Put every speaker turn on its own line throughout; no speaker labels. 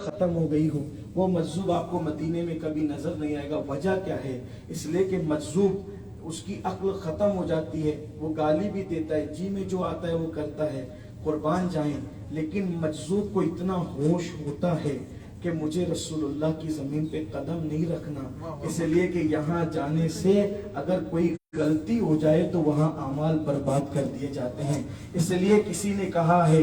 ختم ہو گئی ہو، وہ مجذوب آپ کو مدینے میں کبھی نظر نہیں آئے گا۔ وجہ کیا ہے؟ اس لیے کہ مجذوب اس کی عقل ختم ہو جاتی ہے، وہ گالی بھی دیتا ہے، جی میں جو آتا ہے وہ کرتا ہے، قربان جائیں۔ لیکن مجذوب کو اتنا ہوش ہوتا ہے کہ مجھے رسول اللہ کی زمین پہ قدم نہیں رکھنا، اس لیے کہ یہاں جانے سے اگر کوئی غلطی ہو جائے تو وہاں اعمال برباد کر دیے جاتے ہیں۔ اس لیے کسی نے کہا ہے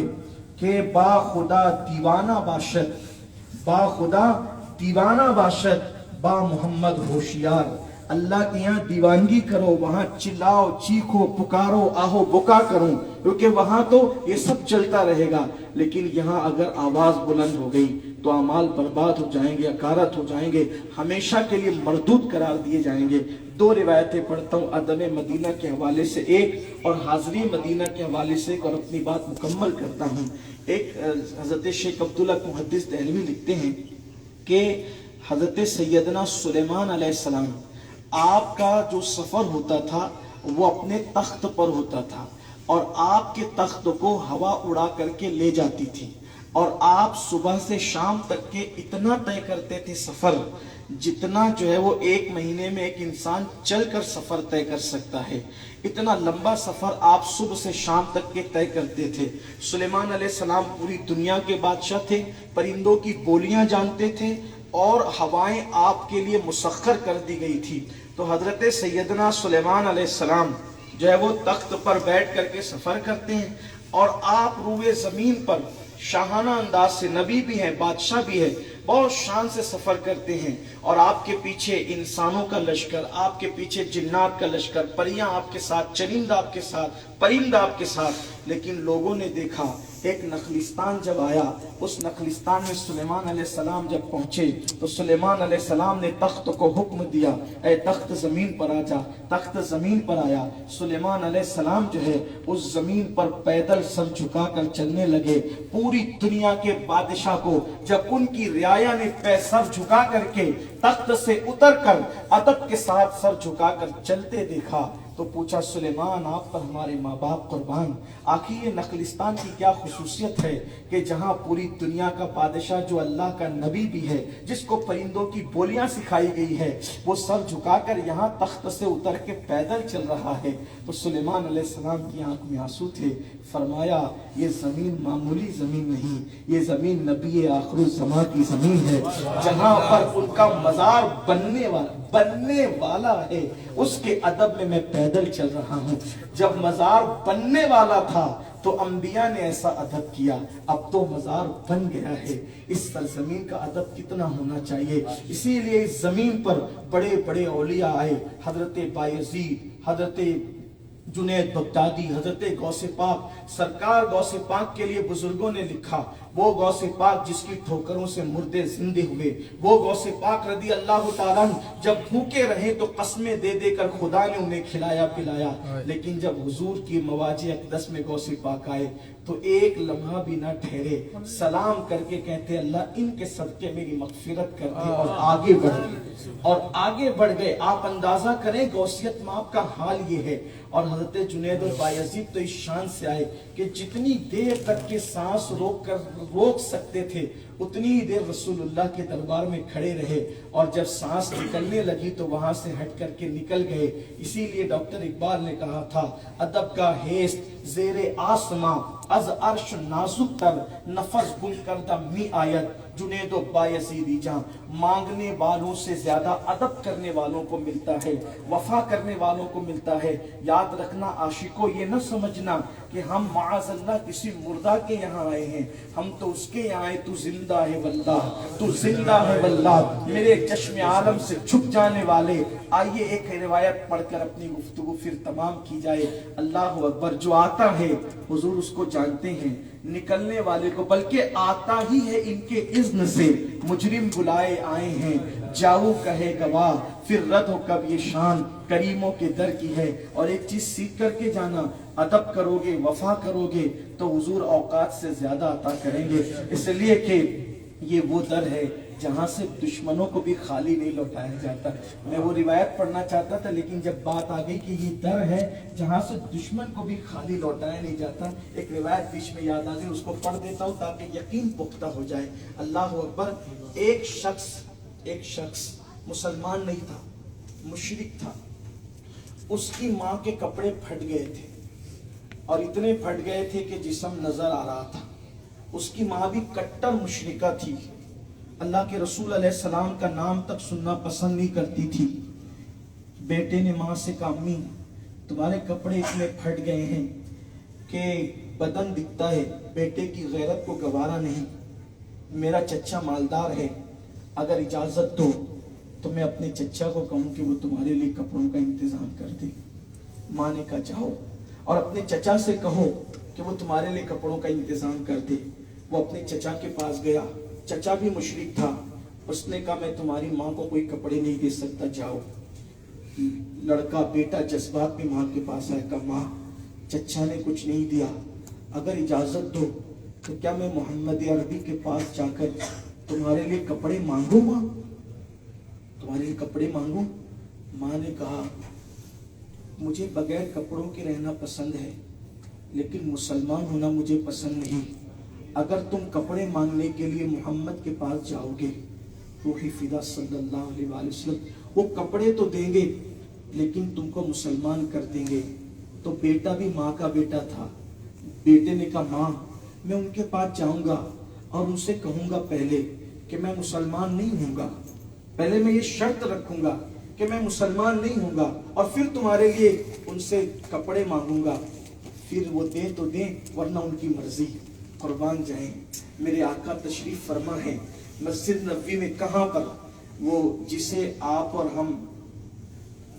کہ با خدا دیوانہ باشد، با خدا دیوانہ باشد، با محمد ہوشیار۔ اللہ کے یہاں دیوانگی کرو، وہاں چلاؤ چیخو پکارو آہو بکا کرو، کیونکہ وہاں تو یہ سب چلتا رہے گا، لیکن یہاں اگر آواز بلند ہو گئی تو اعمال برباد ہو جائیں گے، اکارت ہو جائیں گے، ہمیشہ کے لیے مردود قرار دیے جائیں گے۔ دو روایتیں پڑھتا ہوں ادب مدینہ کے حوالے سے ایک، اور حاضری مدینہ کے حوالے سے ایک، اور اپنی بات مکمل کرتا ہوں۔ ایک حضرت شیخ عبداللہ محدث دہلوی لکھتے ہیں کہ حضرت سیدنا سلیمان علیہ السلام، آپ کا جو سفر ہوتا تھا وہ اپنے تخت پر ہوتا تھا، اور آپ کے تخت کو ہوا اڑا کر کے لے جاتی تھی، اور آپ صبح سے شام تک کے اتنا طے کرتے تھے سفر، جتنا جو ہے وہ ایک مہینے میں ایک انسان چل کر سفر طے کر سکتا ہے، اتنا لمبا سفر آپ صبح سے شام تک کے طے کرتے تھے۔ سلیمان علیہ السلام پوری دنیا کے بادشاہ تھے، پرندوں کی بولیاں جانتے تھے، اور ہوائیں آپ کے لیے مسخر کر دی گئی تھی۔ تو حضرت سیدنا سلیمان علیہ السلام جو ہے وہ تخت پر بیٹھ کر کے سفر کرتے ہیں، اور آپ روئے زمین پر شاہانہ انداز سے، نبی بھی ہیں بادشاہ بھی ہے، بہت شان سے سفر کرتے ہیں، اور آپ کے پیچھے انسانوں کا لشکر، آپ کے پیچھے جنات کا لشکر، پریاں آپ کے ساتھ، چرند آپ کے ساتھ، پرند آپ کے ساتھ۔ لیکن لوگوں نے دیکھا ایک نخلستان جب آیا، اس نخلستان میں سلیمان علیہ السلام جب پہنچے تو سلیمان علیہ السلام نے تخت کو حکم دیا، اے تخت زمین پر آ جا۔ تخت زمین پر آیا، سلیمان علیہ السلام جو ہے اس زمین پر پیدل سر جھکا کر چلنے لگے۔ پوری دنیا کے بادشاہ کو جب ان کی رعایا نے سر جھکا کر کے تخت سے اتر کر ادب کے ساتھ سر جھکا کر چلتے دیکھا تو پوچھا، سلیمان آپ پر ہمارے ماں باپ قربان، آخر یہ نخلستان کی کیا خصوصیت ہے کہ جہاں پوری دنیا کا بادشاہ جو اللہ کا نبی بھی ہے، جس کو پرندوں کی بولیاں سکھائی گئی ہے، وہ سر جھکا کر یہاں تخت سے اتر کے پیدل چل رہا ہے؟ تو سلیمان علیہ السلام کی آنکھ میں آنسو تھے۔ فرمایا یہ زمین معمولی زمین نہیں، یہ زمین نبی آخر الزمان کی زمین ہے، جہاں پر ان کا مزار بننے والا ہے، اس کے ادب میں پیدل چل رہا ہوں۔ جب مزار بننے والا تھا تو انبیاء نے ایسا ادب کیا، اب تو مزار بن گیا ہے۔ اس سرزمین کا ادب کتنا ہونا چاہیے! اسی لیے اس زمین پر بڑے بڑے اولیاء آئے، حضرت بایزید، حضرت جنید بغدادی، حضرت غوث پاک سرکار۔ غوث پاک کے لیے بزرگوں نے لکھا، وہ غوث پاک جس کی ٹھوکروں سے مردے زندے ہوئے، وہ غوث پاک رضی اللہ تعالیٰ جب بھوکے رہے تو قسمیں دے دے کر خدا نے انہیں کھلایا پلایا، لیکن جب حضور کی مواجہ اقدس میں غوث پاک آئے تو ایک لمحہ بھی نہ ٹھہرے، سلام کر کے کہتے اللہ ان کے صدقے میری مغفرت کر دے، اور آگے بڑھ گئے، اور آگے بڑھ گئے۔ آپ اندازہ کریں غوثیت مآب کا حال یہ ہے۔ اور حضرت جنید اور بایزید تو اس شان سے آئے کہ جتنی دیر تک کے سانس روک سکتے تھے اتنی ہی دیر رسول اللہ کے دربار میں کھڑے رہے، اور جب سانس نکلنے لگی تو وہاں سے ہٹ کر کے نکل گئے۔ اسی لیے ڈاکٹر اقبال نے کہا تھا، ادب کا ہیست زیر آسماں از عرش نازک تر، نفس گم کردہ می آیت جنید و بایزیدی جہاں۔ مانگنے والوں سے زیادہ ادب کرنے والوں کو ملتا ہے، وفا کرنے والوں کو ملتا ہے۔ یاد رکھنا عاشقوں، یہ نہ سمجھنا کہ ہم معاذ اللہ کسی مردہ کے یہاں آئے ہیں، ہم تو اس کے یہاں آئے، تو زندہ ہے واللہ، تو زندہ ہے واللہ، میرے چشم عالم سے چھپ جانے والے۔ آئیے ایک روایت پڑھ کر اپنی گفتگو پھر تمام کی جائے۔ اللہ اکبر! جو آتا ہے حضور اس کو جانتے ہیں، نکلنے والے کو بلکہ آتا ہی ہے ان کے اذن سے۔ مجرم بلائے آئے ہیں جاؤ کہے گواہ، پھر رد ہو کب یہ شان کریموں کے در کی ہے۔ اور ایک چیز سیکھ کر کے جانا، ادب کرو گے، وفا کرو گے تو حضور اوقات سے زیادہ عطا کریں گے، اس لیے کہ یہ وہ در ہے جہاں سے دشمنوں کو بھی خالی نہیں لوٹایا جاتا. میں وہ روایت پڑھنا چاہتا تھا لیکن جب بات آ گئی کہ یہ در ہے جہاں سے دشمن کو بھی خالی لوٹایا نہیں جاتا, ایک روایت بیچ میں یاد آ گئی, اس کو پڑھ دیتا ہوں تاکہ یقین پختہ ہو جائے. اللہ اکبر. ایک شخص مسلمان نہیں تھا, مشرک تھا. اس کی ماں کے کپڑے پھٹ گئے تھے اور اتنے پھٹ گئے تھے کہ جسم نظر آ رہا تھا. اس کی ماں بھی کٹر مشرکہ تھی, اللہ کے رسول علیہ السلام کا نام تک سننا پسند نہیں کرتی تھی. بیٹے نے ماں سے کہا امی تمہارے کپڑے اتنے پھٹ گئے ہیں کہ بدن دکھتا ہے, بیٹے کی غیرت کو گوارا نہیں, میرا چچا مالدار ہے, اگر اجازت دو تو میں اپنے چچا کو کہوں کہ وہ تمہارے لیے کپڑوں کا انتظام کر دے. ماں نے کہا جاؤ اور اپنے چچا سے کہو کہ وہ تمہارے لیے کپڑوں کا انتظام کر دے. وہ اپنے چچا کے پاس گیا, چچا بھی مشرک تھا. اس نے کہا میں تمہاری ماں کو کوئی کپڑے نہیں دے سکتا, جاؤ. لڑکا بیٹا جذبات میں ماں کے پاس آیا, کہا ماں چچا نے کچھ نہیں دیا, اگر اجازت دو تو کیا میں محمد عربی کے پاس جا کر تمہارے لیے کپڑے مانگوں؟ ماں تمہارے لیے کپڑے مانگوں؟ ماں نے کہا مجھے بغیر کپڑوں کے رہنا پسند ہے لیکن مسلمان ہونا مجھے پسند نہیں. اگر تم کپڑے مانگنے کے لیے محمد کے پاس جاؤ گے, روح فدا صلی اللہ علیہ وآلہ وسلم, وہ کپڑے تو دیں گے لیکن تم کو مسلمان کر دیں گے. تو بیٹا بھی ماں کا بیٹا تھا. بیٹے نے کہا ماں میں ان کے پاس جاؤں گا اور ان سے کہوں گا پہلے کہ میں مسلمان نہیں ہوں گا, پہلے میں یہ شرط رکھوں گا کہ میں مسلمان نہیں ہوں گا اور پھر تمہارے لیے ان سے کپڑے مانگوں گا. پھر وہ دیں تو دیں ورنہ ان کی مرضی, قربان جائیں. میرے آقا تشریف فرما ہے مسجد نبوی میں, کہاں پر وہ جسے آپ اور ہم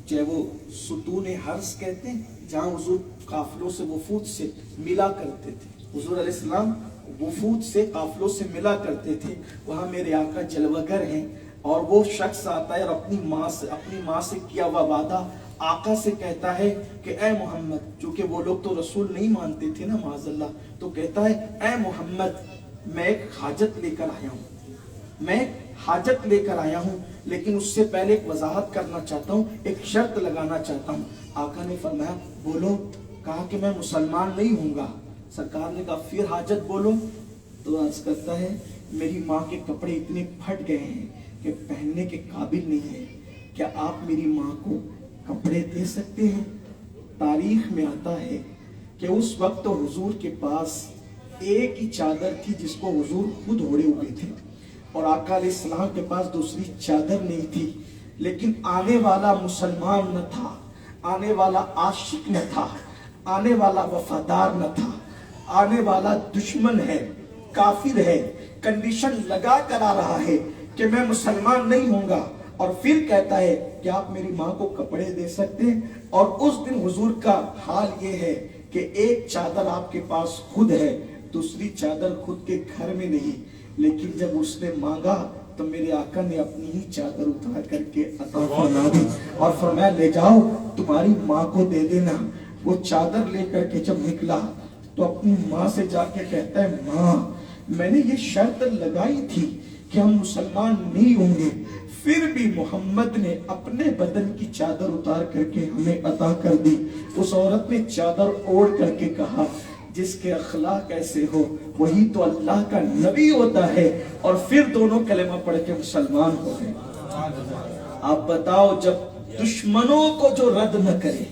چاہے وہ ستون حرس کہتے ہیں, جہاں حضور قافلوں سے وفود سے ملا کرتے تھے. حضور علیہ السلام وفود سے قافلوں سے ملا کرتے تھے. وہاں میرے آقا جلوگر ہیں اور وہ شخص آتا ہے اور اپنی ماں سے کیا ہوا وعدہ آقا سے کہتا ہے کہ اے محمد, چونکہ وہ لوگ تو رسول نہیں مانتے تھے نا معاذ اللہ, تو کہتا ہے اے محمد میں ایک حاجت لے کر آیا ہوں, لیکن اس سے پہلے ایک وضاحت کرنا چاہتا ہوں, ایک شرط لگانا چاہتا ہوں. آقا نے فرمایا بولو. کہا کہ میں مسلمان نہیں ہوں گا. سرکار نے کہا پھر حاجت بولو. تو عرض کرتا ہے میری ماں کے کپڑے اتنے پھٹ گئے ہیں کہ پہننے کے قابل نہیں ہے, کیا آپ میری ماں کو کپڑے دے سکتے ہیں؟ تاریخ میں آتا ہے کہ اس وقت تو حضور کے پاس ایک ہی چادر تھی جس کو حضور خود اوڑھے ہوئے تھے, اور آقا علیہ السلام کے پاس دوسری چادر نہیں تھی. لیکن آنے والا مسلمان نہ تھا, آنے والا عاشق نہ تھا, آنے والا وفادار نہ تھا, آنے والا دشمن ہے, کافر ہے, کنڈیشن لگا کر آ رہا ہے کہ میں مسلمان نہیں ہوں گا, اور پھر کہتا ہے کہ آپ میری ماں کو کپڑے دے سکتے ہیں. اور اس دن حضور کا حال یہ ہے کہ ایک چادر آپ کے پاس خود ہے, دوسری چادر خود کے گھر میں نہیں. لیکن جب اس نے مانگا تو میرے آقا نے اپنی ہی چادر اتار کر کے عطا فرما دی اور فرمایا لے جاؤ تمہاری ماں کو دے دینا. وہ چادر لے کر کے جب نکلا تو اپنی ماں سے جا کے کہتا ہے ماں میں نے یہ شرط لگائی تھی کہ ہم مسلمان نہیں ہوں گے, پھر بھی محمد نے اپنے بدن کی چادر اتار کر کے ہمیں عطا کر دی. اس عورت نے چادر اوڑھ کر کے کہا جس کے اخلاق ایسے ہو وہی تو اللہ کا نبی ہوتا ہے, اور پھر دونوں کلمہ پڑھ کے مسلمان ہو گئے. آپ بتاؤ جب دشمنوں کو جو رد نہ کرے,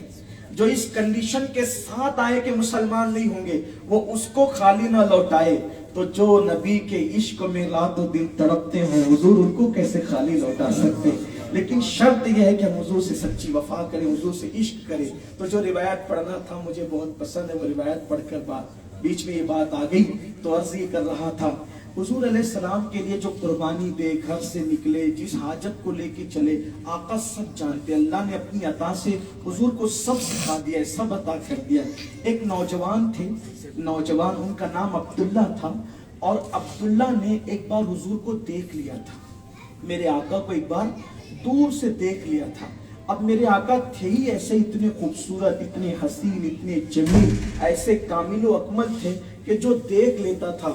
جو اس کنڈیشن کے ساتھ آئے کہ مسلمان نہیں ہوں گے, وہ اس کو خالی نہ لوٹائے, تو جو نبی کے عشق میں رات و دن تڑپتے ہوں حضور ان کو کیسے خالی لوٹا سکتے. لیکن شرط یہ ہے کہ ہم حضور سے سچی وفا کریں, حضور سے عشق کریں. تو جو روایت پڑھنا تھا مجھے بہت پسند ہے, وہ روایت پڑھ کر بیچ میں یہ بات آ گئی تو عرض یہ کر رہا تھا حضور علیہ السلام کے لیے جو قربانی دے, گھر سے نکلے, جس حاجت کو لے کے چلے, آقا سب جانتے. اللہ نے اپنی عطا سے حضور کو سب سکھا دیا ہے, سب عطا کر دیا ہے. ایک نوجوان تھے, نوجوان ان کا نام عبداللہ تھا, اور عبداللہ نے ایک بار حضور کو دیکھ لیا تھا, میرے آقا کو ایک بار دور سے دیکھ لیا تھا. اب میرے آقا تھے ہی ایسے اتنے خوبصورت, اتنے حسین, اتنے جمیل, ایسے کامل و اکمل تھے کہ جو دیکھ لیتا تھا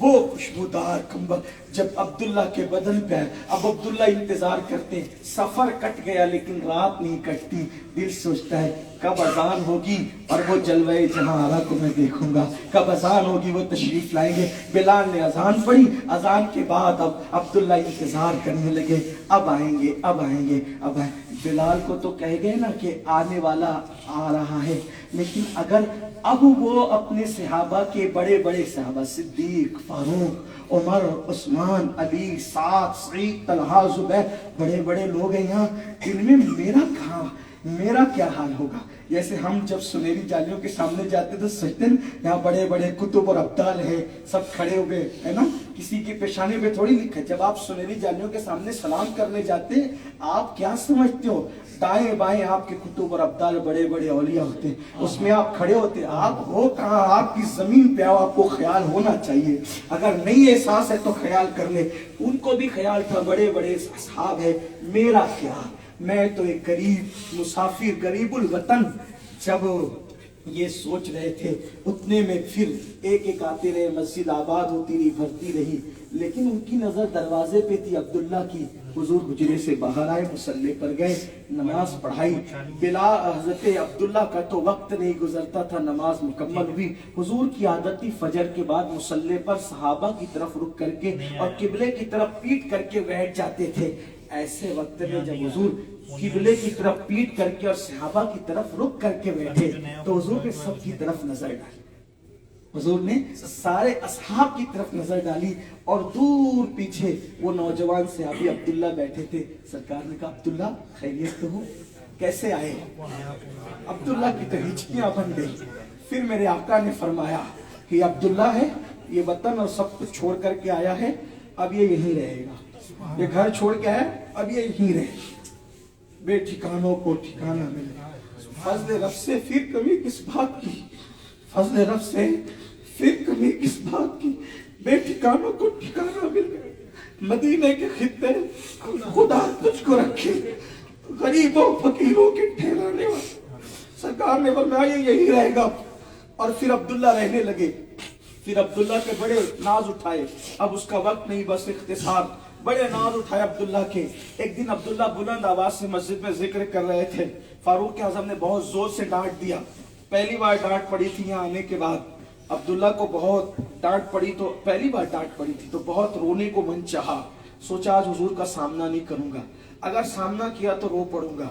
وہ خوشبودار کمبل جب عبداللہ کے بدن پہ ہے. اب عبداللہ انتظار کرتے ہیں. سفر کٹ گیا لیکن رات نہیں کٹتی. دل سوچتا ہے کب اذان ہوگی اور وہ جلوہ جہاں آرا کو میں دیکھوں گا. کب اذان ہوگی وہ تشریف لائیں گے. بلال نے اذان پڑھی. اذان کے بعد اب عبداللہ انتظار کرنے لگے. اب آئیں گے اب آئیں گے اب آئیں. بلال کو تو کہہ گئے نا کہ آنے والا آ رہا ہے. لیکن اگر اب وہ اپنے صحابہ کے بڑے بڑے صحابہ صدیق فاروق عمر عثمان علی سعد سعید طلحہ زبیر بڑے بڑے لوگ ہیں یہاں, ان میں میرا کیا حال ہوگا. جیسے ہم جب سنہری جالیوں کے سامنے جاتے تو سوچتے ہیں یہاں بڑے بڑے کتب اور ابدال ہیں سب کھڑے ہوئے ہے نا, کسی کے پیشانے پہ تھوڑی لکھا ہے. جب آپ سنہری جالیوں کے سامنے سلام کرنے جاتے ہیں آپ کیا سمجھتے ہو, دائیں بائیں آپ کے کتب اور ابدال بڑے بڑے اولیاء ہوتے ہیں, اس میں آپ کھڑے ہوتے ہیں. آپ ہو کہاں, آپ کی زمین پہ آؤ, آپ کو خیال ہونا چاہیے. اگر نہیں احساس ہے تو خیال کر لے. ان کو بھی خیال تھا بڑے بڑے اصحاب ہے, میرا کیا, میں تو ایک غریب مسافر غریب الوطن. جب یہ سوچ رہے تھے اتنے میں پھر ایک ایک آتے رہے, مسجد آباد ہوتی رہی بھرتی رہی. لیکن ان کی نظر دروازے پہ تھی عبداللہ کی. حضور حجرے سے باہر آئے, مصلی پر گئے, نماز پڑھائی. حضرت عبداللہ کا تو وقت نہیں گزرتا تھا, نماز مکمل ہوئی. حضور کی عادت تھی فجر کے بعد مصلی پر صحابہ کی طرف رخ کر کے اور قبلے کی طرف پیٹ کر کے بیٹھ جاتے تھے. ایسے وقت میں جب حضور قبلے کی طرف پیٹ کر کے اور صحابہ کی طرف رخ کر کے بیٹھے تو حضور نے سب کی طرف نظر ڈالی. حضور نے سارے اصحاب کی طرف نظر ڈالی اور دور پیچھے وہ نوجوان صحابی عبداللہ بیٹھے تھے. سرکار نے کہا عبداللہ خیریت تو ہو, کیسے آئے؟ عبداللہ کی تو ہچکیاں بن گئی. پھر میرے آقا نے فرمایا کہ عبداللہ ہے, یہ وطن اور سب کچھ چھوڑ کر کے آیا ہے, اب یہ یہیں رہے گا. یہ گھر چھوڑ کے آیا, اب یہ یہیں رہے. بے ٹھکانوں کو ٹھکانہ ملے. فضل رب سے پھر کمی کس بات کی, فضل رب سے پھر کمی کس بات کی, بے ٹھکانوں کو ٹھکانہ مل گئے. مدینے کے خطے خدا تجھ کو رکھے, غریبوں فقیروں کے ٹھہرانے والا. سرکار نے فرمایا یہی رہے گا. اور پھر عبداللہ رہنے لگے. پھر عبداللہ کے بڑے ناز اٹھائے. اب اس کا وقت نہیں, بس اختصار. بڑے ناز اٹھائے عبداللہ کے. ایک دن عبداللہ بلند آواز سے مسجد میں ذکر کر رہے تھے. فاروق اعظم نے بہت زور سے ڈانٹ دیا. پہلی بار ڈانٹ پڑی تھی یہاں آنے کے بعد. عبداللہ کو بہت ڈانٹ پڑی, تو پہلی بار ڈانٹ پڑی تھی تو بہت رونے کو من چاہا. سوچا آج حضور کا سامنا نہیں کروں گا, اگر سامنا کیا تو رو پڑوں گا,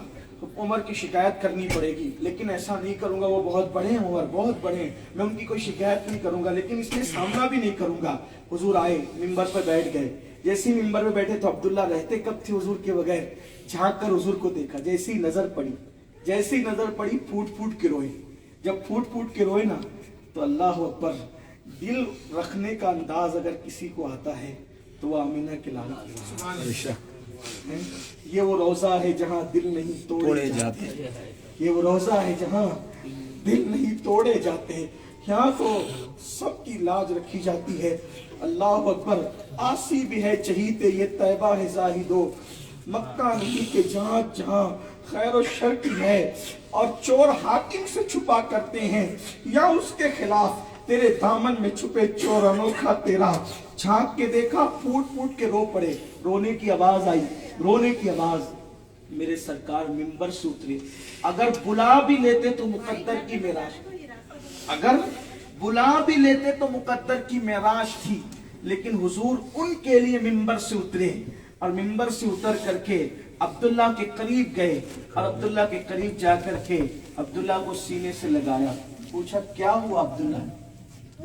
عمر کی شکایت کرنی پڑے گی. لیکن ایسا نہیں کروں گا, وہ بہت بڑے ہیں عمر, بہت بڑے ہیں, میں ان کی کوئی شکایت نہیں کروں گا, لیکن اس لیے سامنا بھی نہیں کروں گا. حضور آئے, ممبر پر بیٹھ گئے. جیسے ہی ممبر پہ بیٹھے تو عبداللہ رہتے کب تھے حضور کے بغیر, جھانک کر حضور کو دیکھا. جیسی نظر پڑی پھوٹ پھوٹ کے روئے. جب پھوٹ پھوٹ کے روئے نا تو اللہ اکبر, دل رکھنے کا انداز اگر کسی کو آتا ہے تو وہ آمینہ کے لال. یہ وہ روضہ ہے جہاں دل نہیں توڑے جاتے, یہ وہ روضہ ہے جہاں دل نہیں توڑے جاتے. یہاں تو سب کی لاج رکھی جاتی ہے. اللہ اکبر. آسی بھی ہے چہیتے یہ طیبہ ہے زاہدو, مکہ نہیں کہ جہاں جہاں خیر و شر کی ہے, اور چور حاکم سے چھپا کرتے ہیں یا اس کے خلاف, تیرے دامن میں چھپے چور انوکھا تیرا. جھانک کے دیکھا, پھوٹ پھوٹ کے رو پڑے. رونے کی آواز آئی, رونے کی آواز. میرے سرکار منبر سے اترے. اگر بلا بھی لیتے تو مقدر کی معراج, اگر بلا بھی لیتے تو مقدر کی معراج تھی, لیکن حضور ان کے لیے منبر سے اترے. اور منبر سے اتر کر کے عبداللہ کے قریب گئے, اور عبداللہ کے قریب جا کر کے عبداللہ کو سینے سے لگایا. پوچھا کیا ہوا عبداللہ,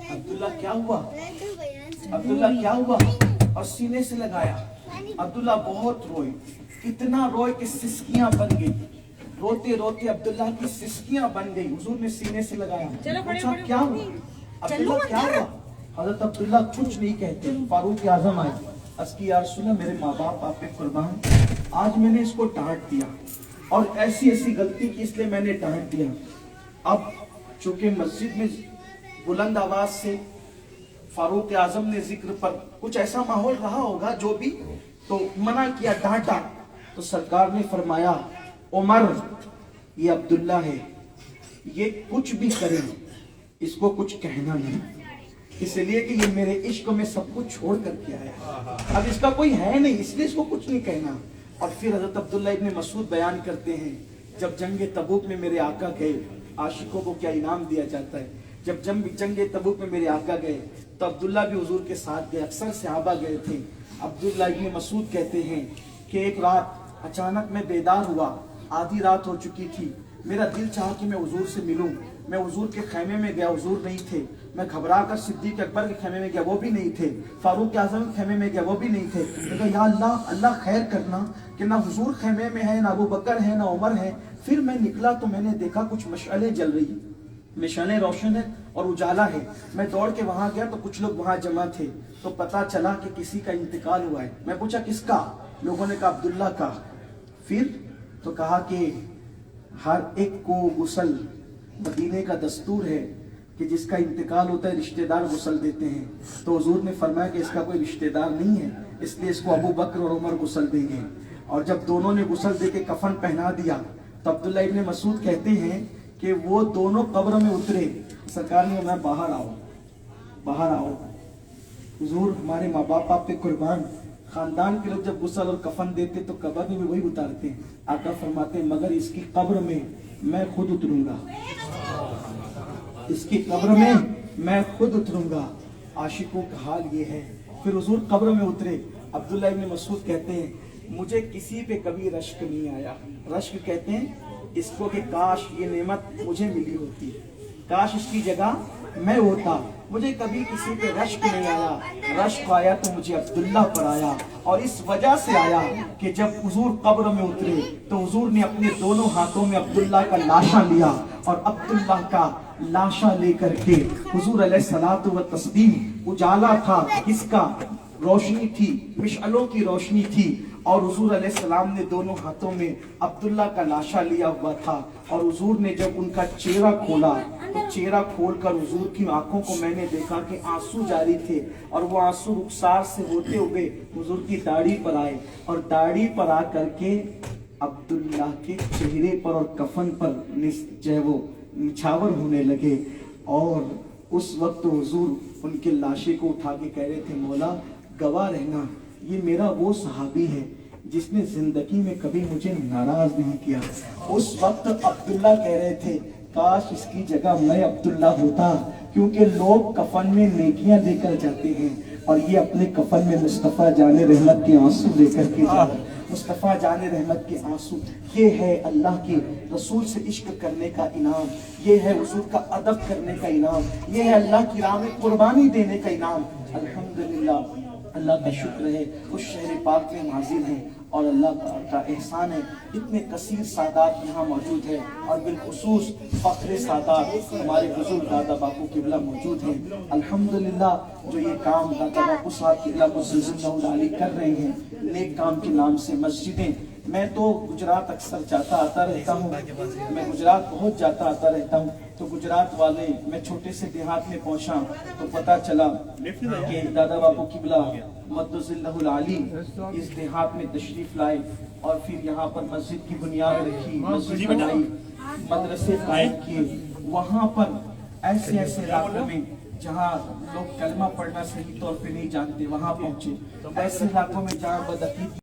عبداللہ کیا ہوا, عبداللہ کیا ہوا, اور سینے سے لگایا. عبداللہ بہت روئے, اتنا روئے کہ سسکیاں بن گئی. روتے روتے عبداللہ کی سسکیاں بن گئی. حضور نے سینے سے لگایا. پوچھا کیا ہوا عبداللہ, کیا ہوا. حضرت عبداللہ کچھ نہیں کہتے. فاروق اعظم آئے, اس کی یا رسول اللہ, میرے ماں باپ آپ پہ قربان, آج میں نے اس کو ڈانٹ دیا اور ایسی ایسی غلطی کی, اس لیے میں نے ڈانٹ دیا. اب چونکہ مسجد میں بلند آواز سے فاروق اعظم نے ذکر پر کچھ ایسا ماحول رہا ہوگا جو بھی, تو منع کیا, ڈانٹا. تو سرکار نے فرمایا عمر یہ عبداللہ ہے, یہ کچھ بھی کرے اس کو کچھ کہنا نہیں. اس لیے کہ یہ میرے عشق میں سب کچھ چھوڑ کر کے آیا، اب اس کا کوئی ہے نہیں، اس لیے اس کو کچھ نہیں کہنا۔ اور پھر حضرت عبداللہ ابن مسعود بیان کرتے ہیں جب جنگ تبوک میں میرے آقا گئے، عاشقوں کو کیا انعام دیا جاتا ہے، جب جنگ تبوک میں میرے آقا گئے تو عبداللہ بھی حضور کے ساتھ گئے، اکثر صحابہ گئے تھے۔ عبداللہ ابن مسعود کہتے ہیں کہ ایک رات اچانک میں بیدار ہوا، آدھی رات ہو چکی تھی، میرا دل چاہا کہ میں حضور سے ملوں، میں حضور کے خیمے میں گیا، حضور نہیں تھے، میں گھبرا کر صدیق اکبر کے خیمے میں گیا، وہ بھی نہیں تھے، فاروق اعظم کے خیمے میں گیا، وہ بھی نہیں تھے، میں کہا یا اللہ، اللہ خیر کرنا کہ نہ حضور خیمے میں ہے، نہ ابو بکر ہے، نہ عمر ہے۔ پھر میں نکلا تو میں نے دیکھا کچھ مشعلیں جل رہی، مشعلیں روشن ہے اور اجالا ہے، میں دوڑ کے وہاں گیا تو کچھ لوگ وہاں جمع تھے، تو پتا چلا کہ کسی کا انتقال ہوا ہے۔ میں پوچھا کس کا؟ لوگوں نے کہا عبداللہ کا۔ پھر تو کہا کہ ہر ایک کو غسل، مدینے کا دستور ہے کہ جس کا انتقال ہوتا ہے رشتہ دار غسل دیتے ہیں، تو حضور نے فرمایا کہ اس کا کوئی رشتہ دار نہیں ہے، اس لیے اس کو ابو بکر اور عمر غسل دیں گے۔ اور جب دونوں نے غسل دے کے کفن پہنا دیا تو عبداللہ ابن مسعود کہتے ہیں کہ وہ دونوں قبر میں اترے، سرکار نے میں باہر آؤ، باہر آؤ۔ حضور ہمارے ماں باپ آپ پہ قربان، خاندان کے لوگ جب غسل اور کفن دیتے تو قبر میں بھی وہی اتارتے ہیں۔ آقا فرماتے ہیں مگر اس کی قبر میں میں خود اتروں گا، اس کی قبر میں میں خود اتروں گا۔ عاشقوں کا حال یہ ہے۔ پھر حضور قبر میں اترے۔ عبداللہ ابن مسعود کہتے ہیں مجھے کسی پہ کبھی رشک نہیں آیا۔ رشک کہتے ہیں اس کو کہ کاش یہ نعمت مجھے ملی ہوتی، کاش اس کی جگہ میں ہوتا۔ مجھے کبھی کسی پہ رشک نہیں آیا، رشک آیا تو مجھے عبداللہ پر آیا، اور اس وجہ سے آیا کہ جب حضور قبر میں اترے تو حضور نے اپنے دونوں ہاتھوں میں عبداللہ کا لاشا لیا، اور عبداللہ کا لاشا لے کر کے حضور علیہ الصلوۃ والتسلیم، اجالا تھا کس کا؟ روشنی تھی، مشعلوں کی روشنی تھی، اور حضور علیہ السلام نے دونوں ہاتھوں میں عبداللہ کا لاشا لیا ہوا تھا، اور حضور نے جب ان کا چہرہ کھولا تو چہرہ کھول کر حضور کی آنکھوں کو میں نے دیکھا کہ آنسو جاری تھے، اور وہ آنسو رخسار سے ہوتے ہوئے حضور کی داڑھی پر آئے، اور داڑھی پر آ کر کے عبداللہ کے چہرے پر اور کفن پر جو ہے وہ نچھاور ہونے لگے۔ اور اس وقت حضور ان کے لاشے کو اٹھا کے کہہ رہے تھے مولا گواہ رہنا یہ میرا وہ صحابی ہے جس نے زندگی میں کبھی مجھے ناراض نہیں کیا۔ اس وقت عبداللہ کہہ رہے تھے کاش اس کی جگہ میں عبداللہ ہوتا، کیونکہ لوگ کفن میں نیکیاں لے کر جاتے ہیں اور یہ اپنے کفن میں مصطفیٰ جان رحمت کے آنسو لے کر کے جاتے ہیں۔ مصطفیٰ جان رحمت کے آنسو، یہ ہے اللہ کے رسول سے عشق کرنے کا انعام، یہ ہے حضور کا ادب کرنے کا انعام، یہ ہے اللہ کی راہ میں قربانی دینے کا انعام۔ الحمدللہ اللہ کا شکر ہے اس شہر پاک میں حاضر ہیں، اور اللہ کا احسان ہے اتنے کثیر سادات یہاں موجود ہیں، اور بالخصوص فخر سادات ہمارے بزرگ دادا باپو قبلہ موجود ہیں۔ الحمدللہ جو یہ کام دادا باپو صاحب قبلہ کو علی کر رہے ہیں نیک کام کے نام سے مسجدیں، میں تو گجرات اکثر جاتا آتا رہتا ہوں، میں گجرات بہت جاتا آتا رہتا ہوں، تو گجرات والے میں چھوٹے سے دیہات میں پہنچا تو پتا چلا کہ دادا باپو قبلہ مقدس اللہ العلی اس دیہات میں تشریف لائے، اور پھر یہاں پر مسجد کی بنیاد رکھی، مسجد بنائی، مدرسے قائم کیے۔ وہاں پر ایسے ایسے علاقوں میں جہاں لوگ کلمہ پڑھنا صحیح طور پہ نہیں جانتے وہاں پہنچے، ایسے علاقوں میں جہاں بدعقیدگی